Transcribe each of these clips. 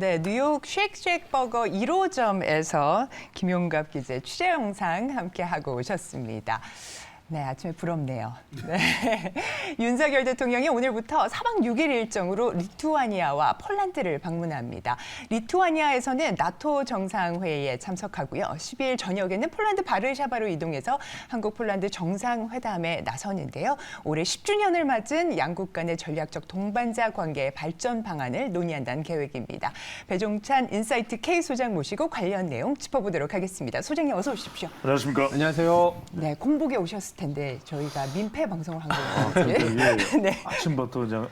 네, 뉴욕 쉑쉑버거 1호점에서 김용갑 기자의 취재 영상 함께 하고 오셨습니다. 네, 아침에 부럽네요. 네. 윤석열 대통령이 오늘부터 4박 6일 일정으로 리투아니아와 폴란드를 방문합니다. 리투아니아에서는 나토 정상회의에 참석하고요. 12일 저녁에는 폴란드 바르샤바로 이동해서 한국-폴란드 정상회담에 나서는데요. 올해 10주년을 맞은 양국 간의 전략적 동반자 관계의 발전 방안을 논의한다는 계획입니다. 배종찬 인사이트 K 소장 모시고 관련 내용 짚어보도록 하겠습니다. 소장님 어서 오십시오. 안녕하십니까. 안녕하세요. 네, 공복에 오셨을 텐데 저희가 민폐 방송을 한 거예요. 네. 아침부터 그냥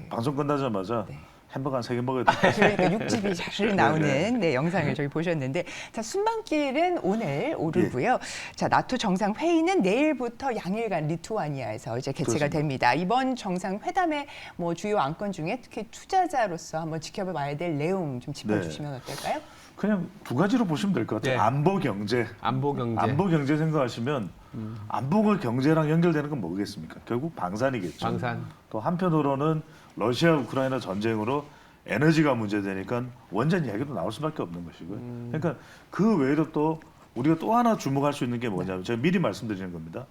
방송 끝나자마자 햄버거 한 3개 먹어야 돼요. 그러니까 육즙이 잘 나오는 영상을 저희 보셨는데, 자 순방길은 오늘 오르고요. 자 나토 정상 회의는 내일부터 양일간 리투아니아에서 이제 개최가 그렇습니다. 됩니다. 이번 정상 회담의 뭐 주요 안건 중에 특히 투자자로서 한번 지켜봐야 될 내용 좀 짚어주시면 어떨까요? 그냥 두 가지로 보시면 될 것 같아요. 네. 안보 경제. 안보 경제. 안보 경제 생각하시면 안보가 경제랑 연결되는 건 뭐겠습니까? 결국 방산이겠죠. 방산. 또 한편으로는 러시아 우크라이나 전쟁으로 에너지가 문제되니까 원전 이야기도 나올 수밖에 없는 것이고요. 그러니까 그 외에도 또 우리가 또 하나 주목할 수 있는 게 뭐냐면 제가 미리 말씀드리는 겁니다.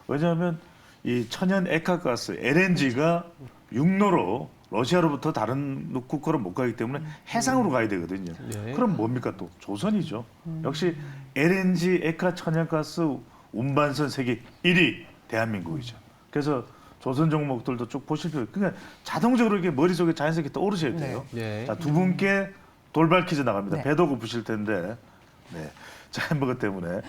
왜냐하면 이 천연 액화가스 LNG가 육로로 러시아로부터 다른 국가로 못 가기 때문에 해상으로 가야 되거든요. 네. 그럼 뭡니까 또? 조선이죠. 역시 LNG 액화 천연가스 운반선 세계 1위 대한민국이죠. 그래서 조선 종목들도 쭉 보실 필요. 그러니까 자동적으로 이렇게 머릿속에 자연스럽게 떠오르셔야 돼요. 네. 자, 두 분께 돌발 퀴즈 나갑니다. 네. 배도 고프실 텐데. 네. 자, 햄버거 때문에.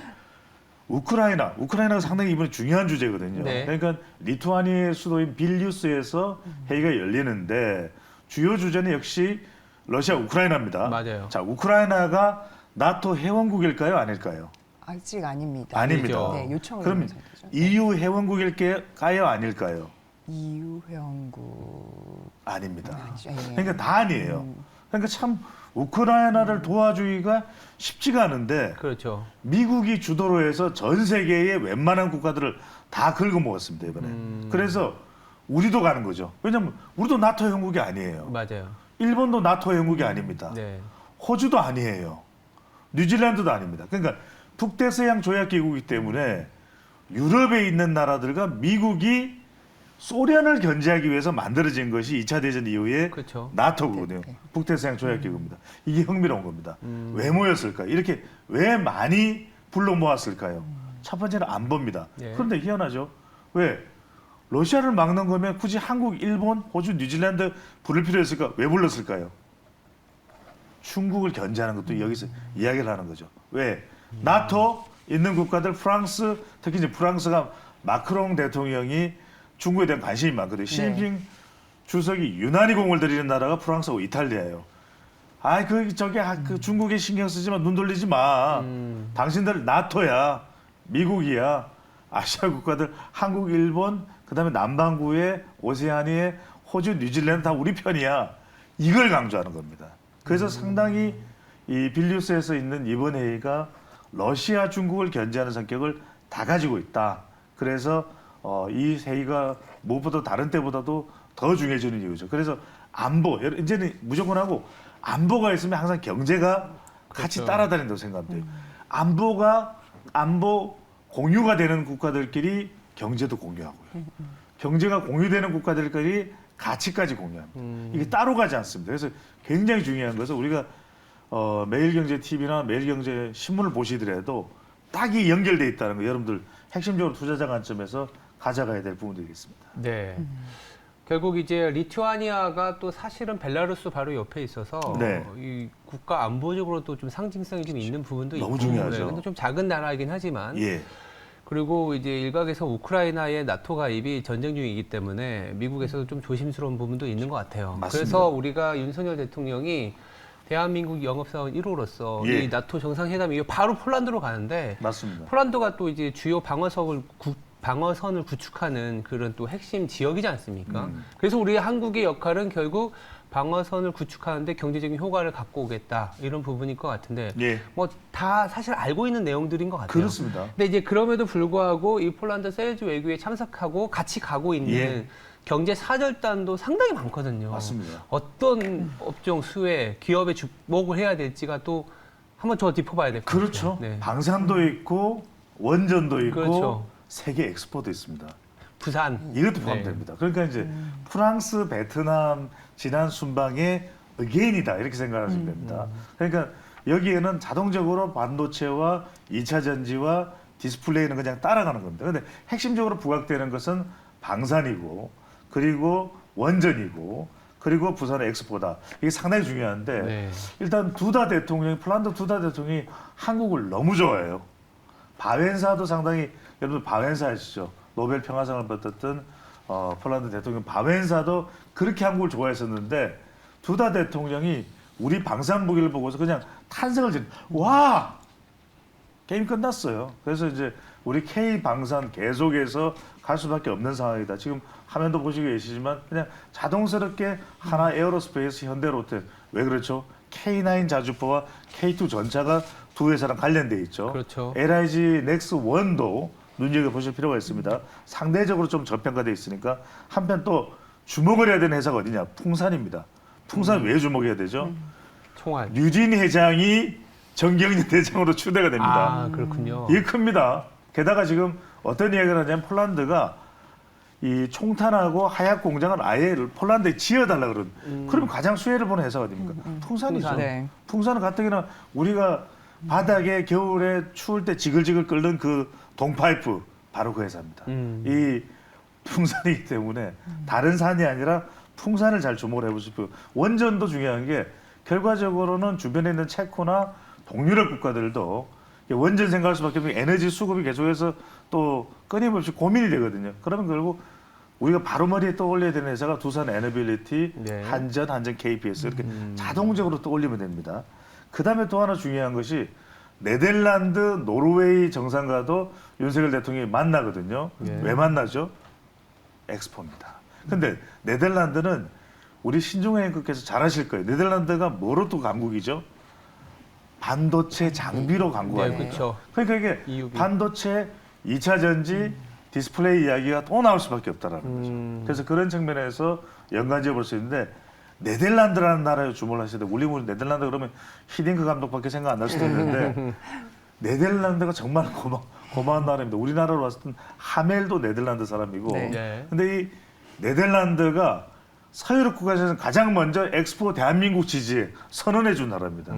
우크라이나가 상당히 이번에 중요한 주제거든요. 네. 그러니까 리투아니아의 수도인 빌뉴스에서 회의가 열리는데 주요 주제는 역시 러시아 우크라이나입니다. 맞아요. 자, 우크라이나가 나토 회원국일까요, 아닐까요? 아직 아닙니다. 아닙니다. 네, 요청을 그럼 하는 상태죠. EU 회원국일까요, 아닐까요? EU 회원국 아닙니다. 아니죠. 예. 그러니까 다 아니에요. 그러니까 참 우크라이나를 도와주기가 쉽지가 않은데 그렇죠. 미국이 주도로 해서 전 세계의 웬만한 국가들을 다 긁어먹었습니다 이번에. 그래서 우리도 가는 거죠. 왜냐하면 우리도 나토 회원국이 아니에요. 맞아요. 일본도 나토 회원국이 아닙니다. 네. 호주도 아니에요. 뉴질랜드도 아닙니다. 그러니까 북대서양 조약기구이기 때문에 유럽에 있는 나라들과 미국이 소련을 견제하기 위해서 만들어진 것이 2차 대전 이후에 그렇죠. 나토거든요. 북대서양 조약기구입니다. 이게 흥미로운 겁니다. 왜 모였을까요? 이렇게 왜 많이 불러 모았을까요? 첫 번째는 안보입니다. 예. 그런데 희한하죠. 왜? 러시아를 막는 거면 굳이 한국, 일본, 호주, 뉴질랜드 부를 필요했을까? 왜 불렀을까요? 중국을 견제하는 것도 여기서 이야기를 하는 거죠. 왜? 나토 있는 국가들 프랑스, 특히 이제 프랑스가 마크롱 대통령이 중국에 대한 관심이 많거든요. 시진핑 주석이 유난히 공을 들이는 나라가 프랑스하고 이탈리아예요. 그 중국에 신경 쓰지 마, 눈 돌리지 마. 당신들 나토야, 미국이야, 아시아 국가들 한국, 일본, 그다음에 남반구의 오세아니아, 호주, 뉴질랜드 다 우리 편이야. 이걸 강조하는 겁니다. 그래서 상당히 이 빌뉴스에서 있는 이번 회의가 러시아, 중국을 견제하는 성격을 다 가지고 있다. 그래서 이 회의가 무엇보다 다른 때보다도 더 중요해지는 이유죠. 그래서 안보, 이제는 무조건 하고 안보가 있으면 항상 경제가 같이 그렇죠. 따라다닌다고 생각하면 돼요. 안보 공유가 되는 국가들끼리 경제도 공유하고요. 경제가 공유되는 국가들끼리 가치까지 공유합니다. 이게 따로 가지 않습니다. 그래서 굉장히 중요한 것은 우리가 매일경제 TV나 매일경제 신문을 보시더라도 딱이 연결돼 있다는 거 여러분들 핵심적으로 투자자 관점에서 가져가야 될 부분들이겠습니다. 네. 결국 이제 리투아니아가 또 사실은 벨라루스 바로 옆에 있어서 네. 이 국가 안보적으로도 좀 상징성이 좀 있는 부분도 너무 있고. 중요하죠. 네. 근데 좀 작은 나라이긴 하지만 예. 그리고 이제 일각에서 우크라이나의 나토 가입이 전쟁 중이기 때문에 미국에서도 좀 조심스러운 부분도 있는 것 같아요. 맞습니다. 그래서 우리가 윤석열 대통령이 대한민국 영업사원 1호로서 예. 이 나토 정상회담 이후 바로 폴란드로 가는데 맞습니다. 폴란드가 또 이제 주요 방어선을 구축하는 그런 또 핵심 지역이지 않습니까? 그래서 우리 한국의 역할은 결국 방어선을 구축하는데 경제적인 효과를 갖고 오겠다 이런 부분일 것 같은데 예. 뭐 다 사실 알고 있는 내용들인 것 같아요. 그렇습니다. 근데 이제 그럼에도 불구하고 이 폴란드 셀즈 외교에 참석하고 같이 가고 있는 예. 경제 사절단도 상당히 많거든요. 맞습니다. 어떤 업종 수혜, 기업에 주목을 해야 될지가 또 한번 더 짚어봐야 될 것 같아요. 그렇죠. 네. 방산도 있고 원전도 있고 그렇죠. 세계 엑스포도 있습니다. 부산. 이것도 포함됩니다. 그러니까 이제 프랑스, 베트남 지난 순방의 어게인이다 이렇게 생각하시면 됩니다. 그러니까 여기에는 자동적으로 반도체와 2차 전지와 디스플레이는 그냥 따라가는 겁니다. 근데 핵심적으로 부각되는 것은 방산이고 그리고 원전이고 그리고 부산의 엑스포다. 이게 상당히 중요한데 네. 일단 두다 대통령이 폴란드 두다 대통령이 한국을 너무 좋아해요. 바웬사도 상당히 여러분 바웬사 아시죠? 노벨 평화상을 받았던 폴란드 대통령 바웬사도 그렇게 한국을 좋아했었는데 두다 대통령이 우리 방산 무기를 보고서 그냥 탄성을 지르. 와 게임 끝났어요. 그래서 이제 우리 K 방산 계속해서 갈 수밖에 없는 상황이다. 지금 화면도 보시고 계시지만 그냥 자동스럽게 하나 에어로스페이스, 현대로템 왜 그렇죠? K9 자주포와 K2 전차가 두 회사랑 관련돼 있죠. 그렇죠. LIG 넥스 1도 눈여겨 보실 필요가 있습니다. 상대적으로 좀 저평가돼 있으니까 한편 또 주목을 해야 되는 회사가 어디냐? 풍산입니다. 풍산 왜 주목해야 되죠? 총알. 류진 회장이 정경련 대장으로 추대가 됩니다. 아, 그렇군요. 이게 큽니다. 게다가 지금 어떤 이야기를 하냐면 폴란드가 이 총탄하고 하약 공장을 아예 폴란드에 지어달라 그런. 그러면 가장 수혜를 보는 회사가 어딥니까? 풍산이죠. 풍산. 네. 풍산은 가뜩이나 우리가 바닥에 겨울에 추울 때 지글지글 끓는 그 동파이프 바로 그 회사입니다. 이 풍산이기 때문에 다른 산이 아니라 풍산을 잘 주목을 해보십시오. 원전도 중요한 게 결과적으로는 주변에 있는 체코나 동유럽 국가들도 원전 생각할 수밖에 없는 게 에너지 수급이 계속해서 또 끊임없이 고민이 되거든요. 그러면 결국 우리가 바로 머리에 떠올려야 되는 회사가 두산 에너빌리티, 네. 한전 KPS 이렇게 자동적으로 떠올리면 됩니다. 그 다음에 또 하나 중요한 것이 네덜란드, 노르웨이 정상과도 윤석열 대통령이 만나거든요. 네. 왜 만나죠? 엑스포입니다. 근데 네덜란드는 우리 신종현 앵커께서 잘 아실 거예요. 네덜란드가 뭐로 또 강국이죠? 반도체 장비로 강국 네, 아닙니까? 그렇죠. 그러니까 이게 EUV. 반도체, 2차 전지, 디스플레이 이야기가 또 나올 수밖에 없다라는 거죠. 그래서 그런 측면에서 연관지어 볼 수 있는데 네덜란드라는 나라에 주목을 하셔야 돼요. 우리 네덜란드 그러면 히딩크 감독밖에 생각 안 날 수도 있는데 네덜란드가 정말 고마운 나라입니다. 우리나라로 봤을 땐 하멜도 네덜란드 사람이고 네. 네. 근데 이 네덜란드가 서유럽 국가에서는 가장 먼저 엑스포 대한민국 지지에 선언해 준 나라입니다.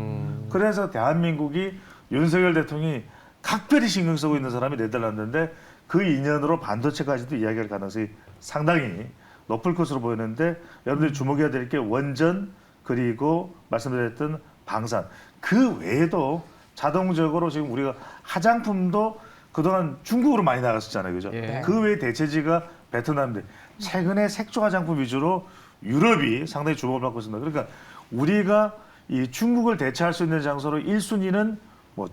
그래서 대한민국이 윤석열 대통령이 각별히 신경 쓰고 있는 사람이 네덜란드인데 그 인연으로 반도체까지도 이야기할 가능성이 상당히 높을 것으로 보이는데 여러분들이 주목해야 될 게 원전 그리고 말씀드렸던 방산 그 외에도 자동적으로 지금 우리가 화장품도 그동안 중국으로 많이 나갔었잖아요. 그죠? 예. 그 외에 대체지가 베트남인데 최근에 색조 화장품 위주로 유럽이 상당히 주목을 받고 있습니다. 그러니까 우리가 이 중국을 대체할 수 있는 장소로 1순위는 뭐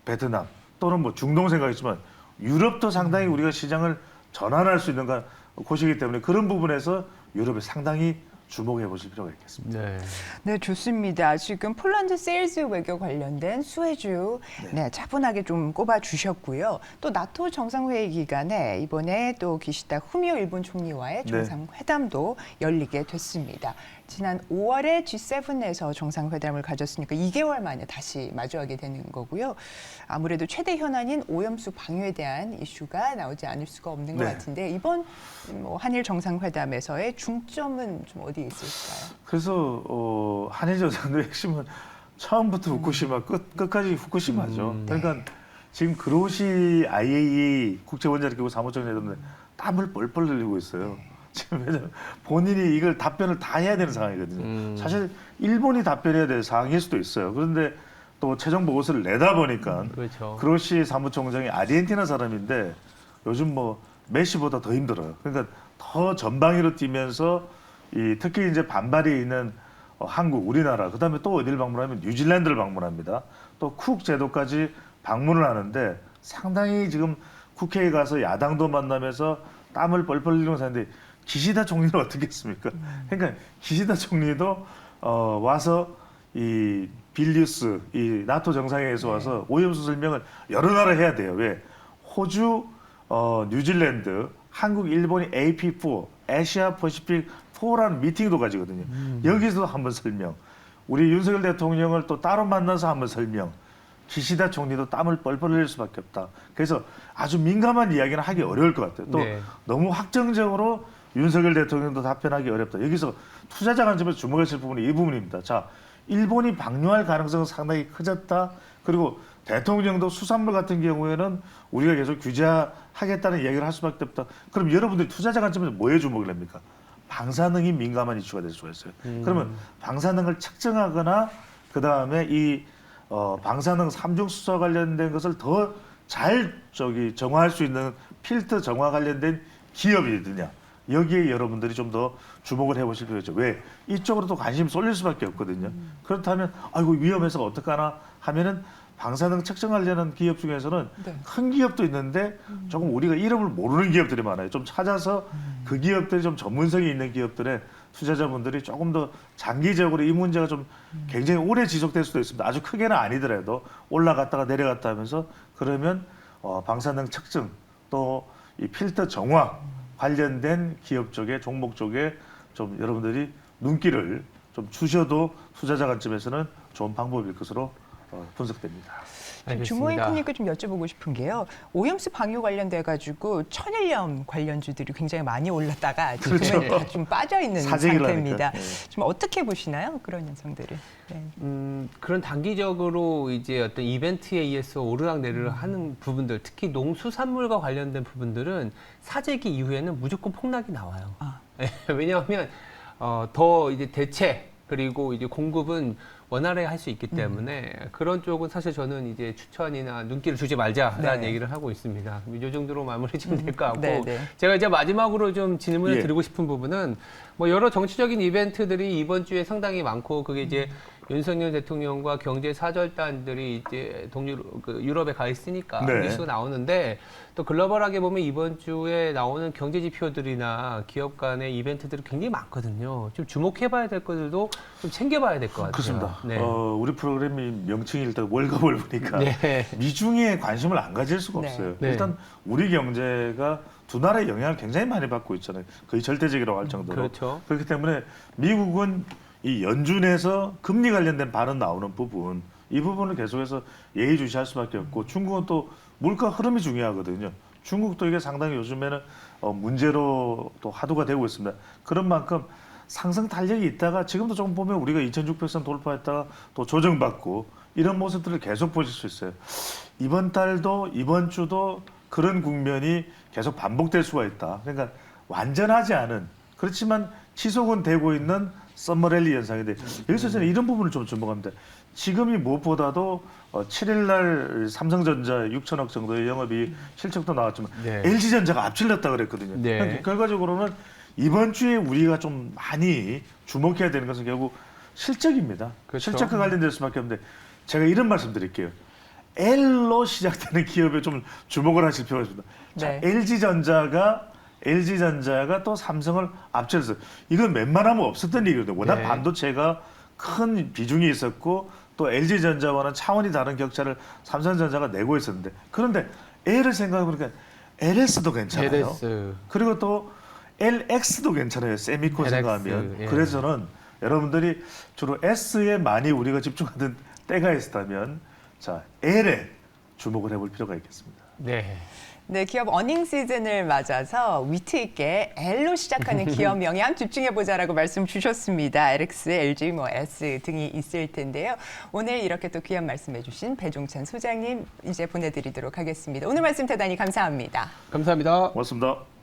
베트남 또는 뭐 중동 생각이지만 유럽도 상당히 우리가 시장을 전환할 수 있는 곳이기 때문에 그런 부분에서 유럽에 상당히 주목해 보실 필요가 있겠습니다. 네. 네, 좋습니다. 지금 폴란드 세일즈 외교 관련된 수혜주 차분하게 좀 꼽아 주셨고요. 또 나토 정상회의 기간에 이번에 또 기시다 후미오 일본 총리와의 네. 정상회담도 열리게 됐습니다. 지난 5월에 G7에서 정상회담을 가졌으니까 2개월 만에 다시 마주하게 되는 거고요. 아무래도 최대 현안인 오염수 방류에 대한 이슈가 나오지 않을 수가 없는 것 네. 같은데 이번 한일 정상회담에서의 중점은 좀 어디에 있을까요? 그래서 한일 정상회담의 핵심은 처음부터 후쿠시마 끝까지 후쿠시마죠. 그러니까 지금 그로시 IAEA 국제원자력기구 사무총장이 되는데 땀을 뻘뻘 흘리고 있어요. 지금 왜냐면 본인이 이걸 답변을 다 해야 되는 상황이거든요. 사실 일본이 답변해야 될 상황일 수도 있어요. 그런데 또 최종 보고서를 내다 보니까 그렇죠. 그로시 사무총장이 아르헨티나 사람인데 요즘 뭐 메시보다 더 힘들어요. 그러니까 더 전방위로 뛰면서 특히 이제 반발이 있는 한국, 우리나라, 그다음에 또 어디를 방문하면 뉴질랜드를 방문합니다. 또 쿡 제도까지 방문을 하는데 상당히 지금 국회에 가서 야당도 만나면서 땀을 뻘뻘 흘리는 사람인데 기시다 총리는 어떻게 했습니까? 그러니까 기시다 총리도 와서 이 빌뉴스, 이 나토 정상회의에서 와서 오염수 설명을 여러 나라 해야 돼요. 왜? 호주, 뉴질랜드, 한국, 일본이 AP4 아시아 퍼시픽 4라는 미팅도 가지거든요. 여기서도 한번 설명. 우리 윤석열 대통령을 또 따로 만나서 한번 설명. 기시다 총리도 땀을 뻘뻘 흘릴 수밖에 없다. 그래서 아주 민감한 이야기는 하기 어려울 것 같아요. 또 네. 너무 확정적으로 윤석열 대통령도 답변하기 어렵다. 여기서 투자자 관점에서 주목했을 부분이 이 부분입니다. 자, 일본이 방류할 가능성은 상당히 커졌다. 그리고 대통령도 수산물 같은 경우에는 우리가 계속 규제하겠다는 이야기를 할 수밖에 없다. 그럼 여러분들이 투자자 관점에서 뭐에 주목을 합니까? 방사능이 민감한 이슈가 될 수가 있어요. 그러면 방사능을 측정하거나 그 다음에 이 방사능 삼중 수소 관련된 것을 더 잘 정화할 수 있는 필터 정화 관련된 기업이 있느냐. 여기에 여러분들이 좀 더 주목을 해보실 필요가 있죠. 왜? 이쪽으로도 관심이 쏠릴 수밖에 없거든요. 그렇다면 아이고 위험해서 어떡하나 하면은 방사능 측정하려는 기업 중에서는 네. 큰 기업도 있는데 조금 우리가 이름을 모르는 기업들이 많아요. 좀 찾아서 그 기업들이 좀 전문성이 있는 기업들의 투자자분들이 조금 더 장기적으로 이 문제가 좀 굉장히 오래 지속될 수도 있습니다. 아주 크게는 아니더라도 올라갔다가 내려갔다 하면서 그러면 방사능 측정 또 이 필터 정화 관련된 기업 쪽에 종목 쪽에 좀 여러분들이 눈길을 좀 주셔도 투자자 관점에서는 좋은 방법일 것으로 분석됩니다. 주모임 크니까 좀 여쭤보고 싶은 게요. 오염수 방류 관련돼 가지고 천일염 관련주들이 굉장히 많이 올랐다가 지금은 그렇죠. 다 좀 빠져 있는 사재기를 상태입니다. 하니까. 네. 좀 어떻게 보시나요? 그런 현상들을. 네. 그런 단기적으로 이제 어떤 이벤트에 의해서 오르락내리락 하는 부분들, 특히 농수산물과 관련된 부분들은 사재기 이후에는 무조건 폭락이 나와요. 아. 왜냐하면 더 이제 대체 그리고 이제 공급은 원활하게 할 수 있기 때문에 그런 쪽은 사실 저는 이제 추천이나 눈길을 주지 말자라는 네. 얘기를 하고 있습니다. 이 정도로 마무리 지면 될 것 같고 네, 네. 제가 이제 마지막으로 좀 질문을 예. 드리고 싶은 부분은 뭐 여러 정치적인 이벤트들이 이번 주에 상당히 많고 그게 이제 윤석열 대통령과 경제 사절단들이 이제 유럽에 가 있으니까 네. 뉴스가 나오는데 또 글로벌하게 보면 이번 주에 나오는 경제 지표들이나 기업 간의 이벤트들이 굉장히 많거든요. 좀 주목해봐야 될 것들도 좀 챙겨봐야 될 것 같아요. 그렇습니다. 네. 우리 프로그램이 명칭이 일단 월급을 보니까 네. 미중에 관심을 안 가질 수가 네. 없어요. 네. 일단 우리 경제가 두 나라의 영향을 굉장히 많이 받고 있잖아요. 거의 절대적이라고 할 정도로. 그렇죠. 그렇기 때문에 미국은 이 연준에서 금리 관련된 발언 나오는 부분, 이 부분을 계속해서 예의주시할 수밖에 없고 중국은 또 물가 흐름이 중요하거든요. 중국도 이게 상당히 요즘에는 문제로 또 화두가 되고 있습니다. 그런 만큼 상승 탄력이 있다가 지금도 조금 보면 우리가 2,600선 돌파했다가 또 조정받고 이런 모습들을 계속 보실 수 있어요. 이번 달도 이번 주도 그런 국면이 계속 반복될 수가 있다. 그러니까 완전하지 않은 그렇지만 지속은 되고 있는 썸머랠리 현상인데 여기서 저는 이런 부분을 좀 주목합니다. 지금이 무엇보다도 7일 날 삼성전자 6천억 정도의 영업이 실적도 나왔지만 네. LG전자가 앞질렀다 그랬거든요. 네. 그러니까 결과적으로는 이번 주에 우리가 좀 많이 주목해야 되는 것은 결국 실적입니다. 그렇죠. 실적과 관련될 수밖에 없는데 제가 이런 말씀 드릴게요. L로 시작되는 기업에 좀 주목을 하실 필요가 있습니다. 자, 네. LG전자가 또 삼성을 앞질렀어요. 이건 웬만하면 없었던 얘기거든요. 워낙 네. 반도체가 큰 비중이 있었고 또 LG전자와는 차원이 다른 격차를 삼성전자가 내고 있었는데 그런데 L을 생각해보니까 LS도 괜찮아요. LS. 그리고 또 LX도 괜찮아요. 세미콘 LX, 생각하면. 예. 그래서 저는 여러분들이 주로 S에 많이 우리가 집중하던 때가 있었다면 자 L에 주목을 해볼 필요가 있겠습니다. 네. 네, 기업 어닝 시즌을 맞아서 위트 있게 L로 시작하는 기업 영향 집중해보자라고 말씀 주셨습니다. LX, LG, S 등이 있을 텐데요. 오늘 이렇게 또 귀한 말씀해주신 배종찬 소장님 이제 보내드리도록 하겠습니다. 오늘 말씀 대단히 감사합니다. 감사합니다. 고맙습니다.